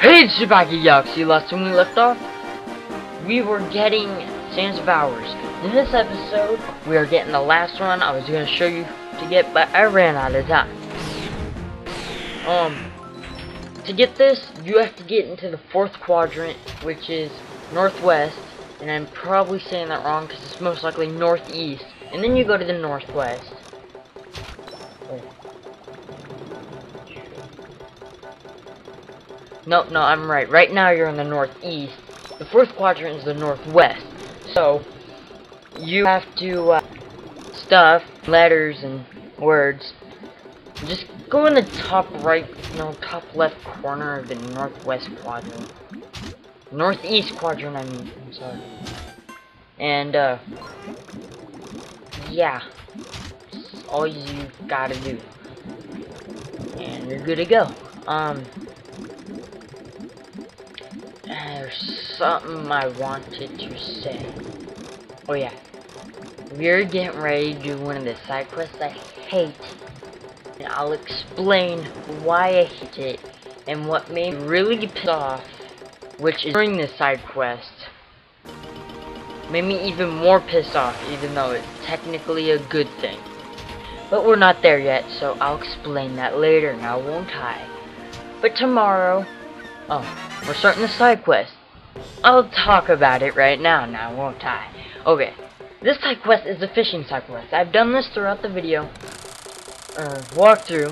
Hey, superpaIkiagalaxy! Last time we left off, we were getting Sands of Hours. In this episode, we are getting the last one I was going to show you to get, but I ran out of time. To get this, you have to get into the 4th quadrant, which is northwest, and I'm probably saying that wrong because it's most likely northeast, and then you go to the northwest. No, I'm right. Right now you're in the northeast. The 4th quadrant is the northwest. So, you have to, stuff, letters, and words. Just go in the top right, top left corner of the northwest quadrant. Northeast quadrant, I mean. I'm sorry. And, yeah. That's all you gotta do. And you're good to go. There's something I wanted to say. Oh yeah. We're getting ready to do one of the side quests I hate. And I'll explain why I hate it and what made me really pissed off, which is during this side quest. Made me even more pissed off, even though it's technically a good thing. But we're not there yet, so I'll explain that later, now won't I? But tomorrow, we're starting the side quest. I'll talk about it right now won't I? Okay, this side quest is the fishing side quest. I've done this throughout the video, walkthrough,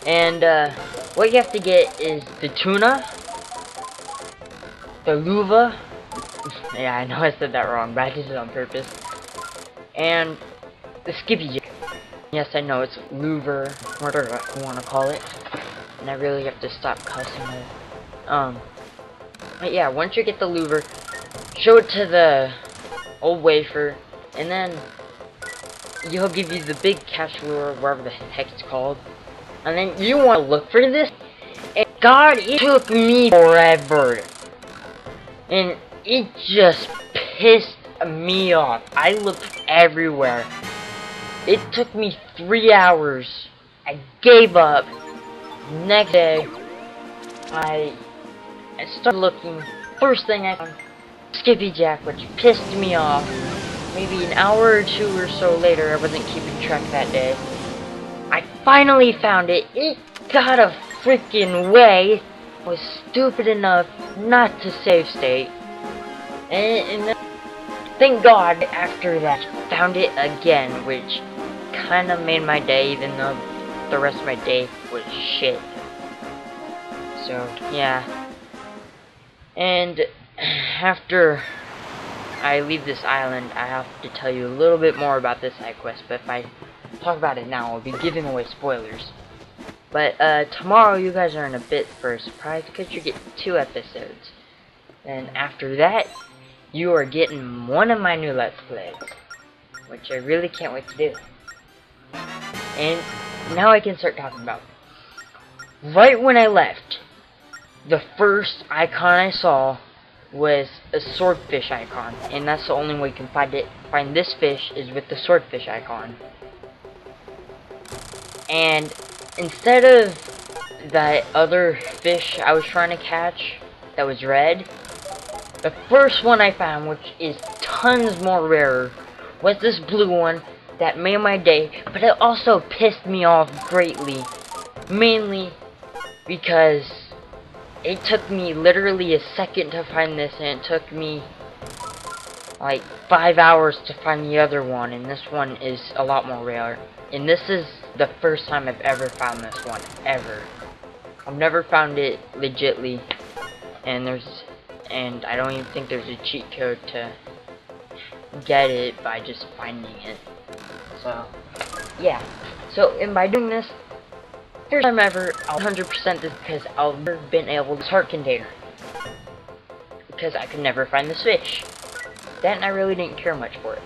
and what you have to get is the tuna, the luva, yeah, I know I said that wrong, but I did it on purpose, and the skippy jig. Yes, I know, it's louver, whatever you want to call it, and I really have to stop cussing it. But yeah, once you get the louver, show it to the old wafer, and then he'll give you the big catch lure, whatever the heck it's called, and then you want to look for this, and God, it took me forever, and it just pissed me off. I looked everywhere. It took me 3 hours. I gave up. Next day, I started looking. First thing I found, Skippy Jack, which pissed me off. Maybe an hour or 2 or so later, I wasn't keeping track that day. I finally found it. It got a freaking way. I was stupid enough not to save state. And then, thank God, after that, found it again, which kind of made my day, even though the rest of my day was shit. So, yeah. And after I leave this island, I have to tell you a little bit more about this side quest, but if I talk about it now, I'll be giving away spoilers. But, tomorrow you guys are in a bit for a surprise, because you get 2 episodes. And after that, you are getting one of my new Let's Plays, which I really can't wait to do. And now I can start talking about it. Right when I left, the first icon I saw was a swordfish icon, and that's the only way you can find this fish is with the swordfish icon. And instead of that other fish I was trying to catch that was red, the first one I found, which is tons more rarer, was this blue one that made my day, but it also pissed me off greatly, mainly because it took me literally a second to find this, and it took me like 5 hours to find the other one, and this one is a lot more rare. And this is the first time I've ever found this one, ever. I've never found it legitly, and I don't even think there's a cheat code to get it by just finding it. So, yeah. So, and by doing this, first time ever, I'll 100% this because I've never been able to heart container. Because I could never find this fish. That and I really didn't care much for it.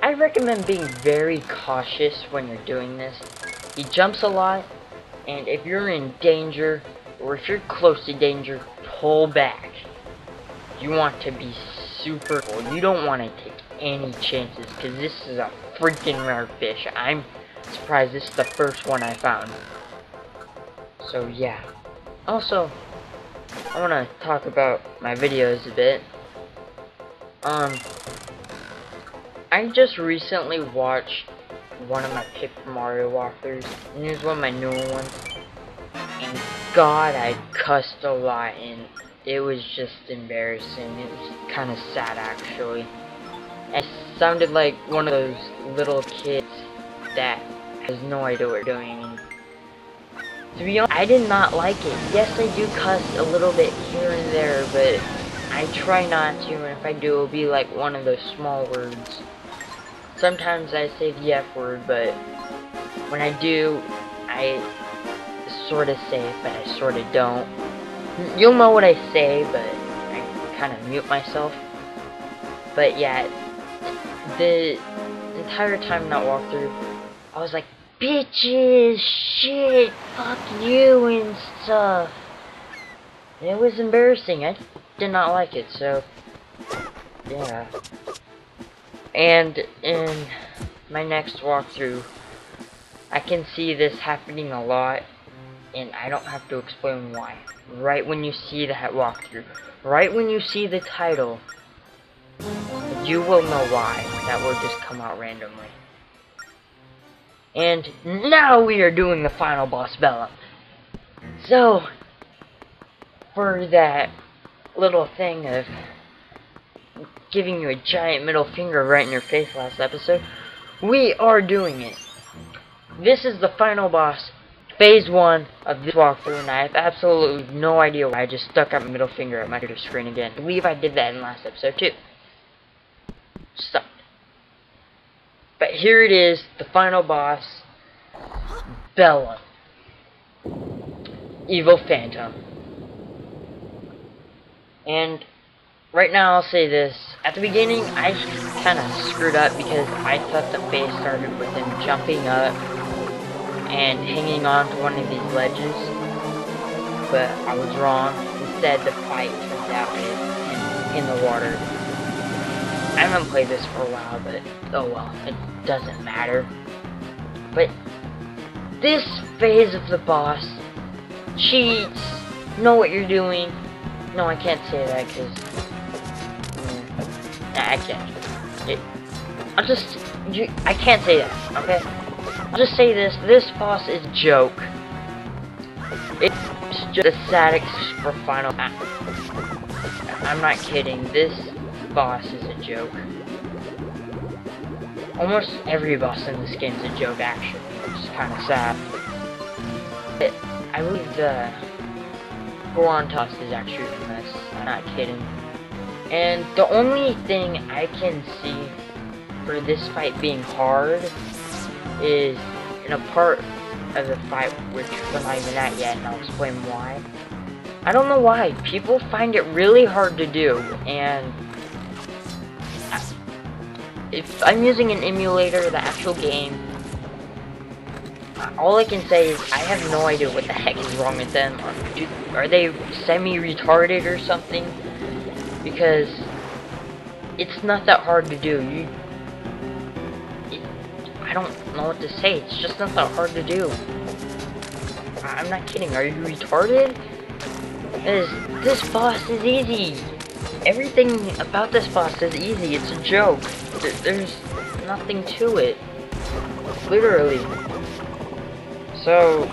I recommend being very cautious when you're doing this. He jumps a lot, and if you're in danger, or if you're close to danger, pull back. You want to be super cool. You don't want to take any chances, because this is a freaking rare fish. I'm surprised this is the first one I found. So yeah. Also, I want to talk about my videos a bit. I just recently watched one of my Paper Mario walkthroughs, and it was one of my newer ones. And God, I cussed a lot, and it was just embarrassing. It was kind of sad, actually. It sounded like one of those little kids that has no idea what they're doing. And to be honest, I did not like it. Yes, I do cuss a little bit here and there, but I try not to, and if I do, it'll be like one of those small words. Sometimes I say the F word, but when I do, I sort of say it, but I sort of don't. You'll know what I say, but I kind of mute myself. But yeah, the entire time in that walkthrough, I was like, bitches, shit, fuck you and stuff. And it was embarrassing. I did not like it, so yeah. And in my next walkthrough, I can see this happening a lot, and I don't have to explain why. Right when you see that walkthrough, right when you see the title, you will know why. That will just come out randomly. And now we are doing the final boss, Bellum. So, for that little thing of giving you a giant middle finger right in your face last episode, we are doing it. This is the final boss, phase 1 of this walkthrough, and I have absolutely no idea why I just stuck out my middle finger at my computer screen again. I believe I did that in last episode too. Stop. But here it is, the final boss, Bellum. Evil Phantom. And right now I'll say this. At the beginning, I kind of screwed up because I thought the phase started with him jumping up and hanging on to one of these ledges. But I was wrong. Instead, the fight turns out is in the water. I haven't played this for a while, but oh well, it doesn't matter. But this phase of the boss, cheats, know what you're doing. No, I can't say that because I can't. I can't say that, okay? I'll just say this. This boss is a joke. It's just a static for final. I'm not kidding. This boss is a joke. Almost every boss in this game is a joke, actually, which is kind of sad. But I believe the Goron toss is actually a mess. I'm not kidding. And the only thing I can see for this fight being hard is in a part of the fight which we're not even at yet, and I'll explain why. I don't know why. People find it really hard to do, and if I'm using an emulator, the actual game, all I can say is I have no idea what the heck is wrong with them. Are they semi-retarded or something? Because it's not that hard to do. I don't know what to say. It's just not that hard to do. I'm not kidding. Are you retarded? This boss is easy. Everything about this boss is easy. It's a joke. There's nothing to it. Literally. So,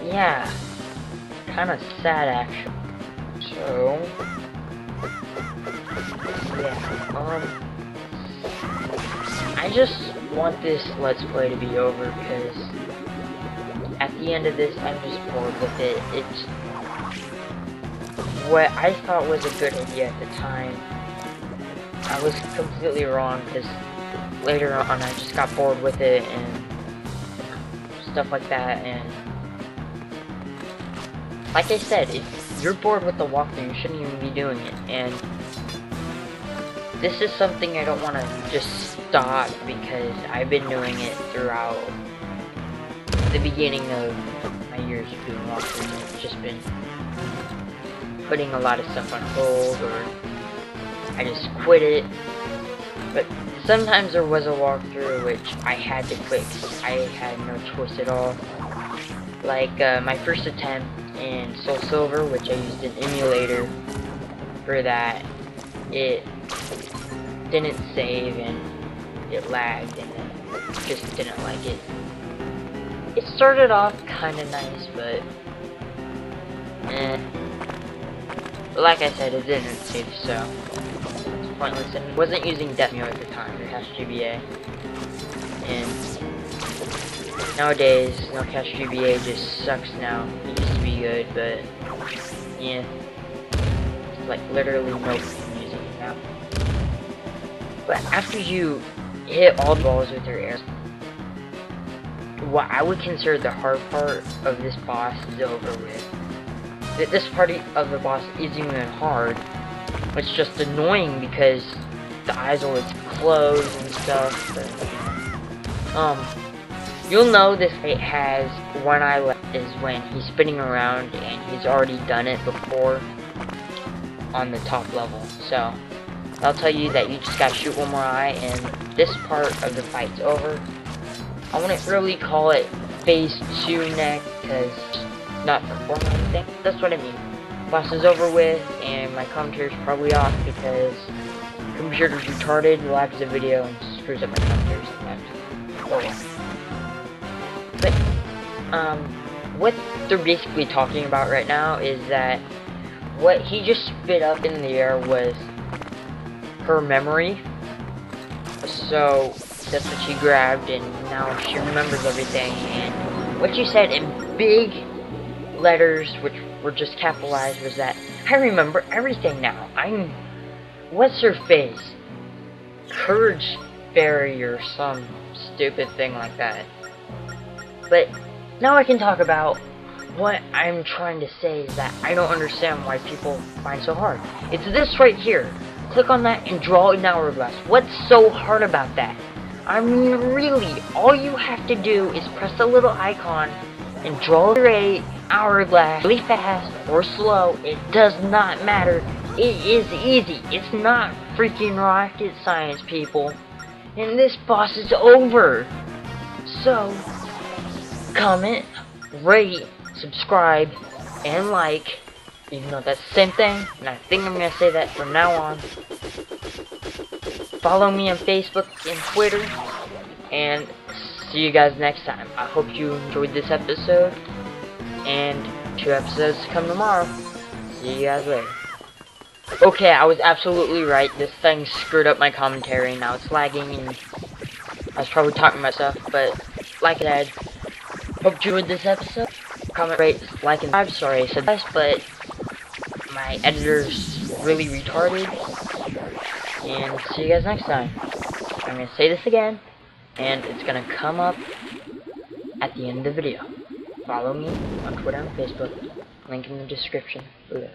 yeah. Kind of sad, actually. So, yeah. I just want this Let's Play to be over because at the end of this, I'm just bored with it. It's what I thought was a good idea at the time. I was completely wrong because later on I just got bored with it and stuff like that. And like I said, if you're bored with the walkthrough, you shouldn't even be doing it. And this is something I don't want to just stop because I've been doing it throughout the beginning of my years of doing walkthroughs. I've just been putting a lot of stuff on hold, or I just quit it. But sometimes there was a walkthrough which I had to quit because I had no choice at all. Like my first attempt in Soul Silver, which I used an emulator for that. It didn't save and it lagged and I just didn't like it. It started off kind of nice, but like I said, it didn't save, so it's pointless. And wasn't using Death Mio at the time, or Cache GBA. And nowadays, no Cache GBA just sucks now. It used to be good, but yeah, it's like literally no point using it now. But after you hit all the balls with your air, what I would consider the hard part of this boss is over with. This part of the boss isn't even hard. It's just annoying because the eyes always close and stuff. But, you'll know this fight has one eye left is when he's spinning around and he's already done it before on the top level. So I'll tell you that you just gotta shoot one more eye and this part of the fight's over. I wouldn't really call it phase 2 next because not performing anything. That's what I mean. Boss is over with and my commentary is probably off because the computer's retarded, lags the video, and screws up my commentary sometimes. But what they're basically talking about right now is that what he just spit up in the air was her memory. So that's what she grabbed, and now she remembers everything. And what she said in big letters, which were just capitalized, was that I remember everything now. What's her face? Courage Fairy or some stupid thing like that. But now I can talk about what I'm trying to say is that I don't understand why people find so hard. It's this right here. Click on that and draw an hourglass. What's so hard about that? I mean, really, all you have to do is press the little icon and draw a hourglass really fast or slow. It does not matter. It is easy. It's not freaking rocket science, people. And this boss is over. So, comment, rate, subscribe, and like. Even though that's the same thing, and I think I'm going to say that from now on. Follow me on Facebook and Twitter, and see you guys next time. I hope you enjoyed this episode, and 2 episodes to come tomorrow. See you guys later. Okay, I was absolutely right. This thing screwed up my commentary. Now it's lagging, and I was probably talking about stuff, but like I said, hope you enjoyed this episode. Comment, rate, like, and subscribe. Sorry I said this, but my editor's really retarded. And see you guys next time. I'm going to say this again, and it's going to come up at the end of the video. Follow me on Twitter and Facebook. Link in the description below.